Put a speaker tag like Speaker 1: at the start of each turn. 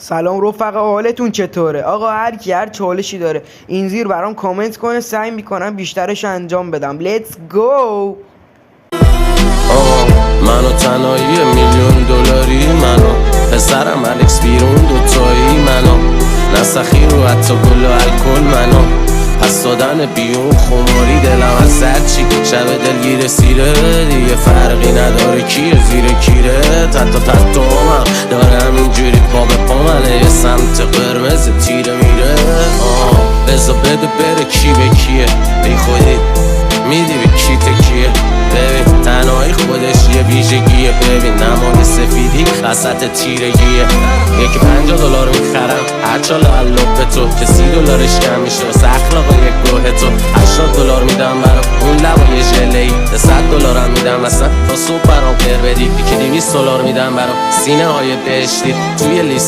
Speaker 1: سلام رفقا، حالتون چطوره؟ آقا هر کی هر چالشی داره این زیر برام کامنت کنه، سعی میکنم بیشترش انجام بدم. لیتس گو.
Speaker 2: منو تنهایی $1,000,000 منو پسرم الکس بیرون دوتایی منو نسخی رو حتی گل و الکل منو پس دادن بیون خماری دلم از زد چی شب دلگیر سیره دیگه فرقی نداره کیه زیر کیره تحت هم داره همینجوری پا به پا منه یه سمت قرمز تیره میره بزا بده بره کی به کیه بی خودی میدی به کی تکیه ببین تنهایی خودش یه ویژگیه ببین نماد سفیدی خاصت تیرگیه یکی $50 میخرم هرچاله علوب تو که $30 کم میشه واسه اخلاق یک گوه تو $80 میدم برا اون لبای ژله‌ای $100 هم میدم اصلا تا صبح برام قر بدی که $200 میدم برا سینه های بهشتی توی لیست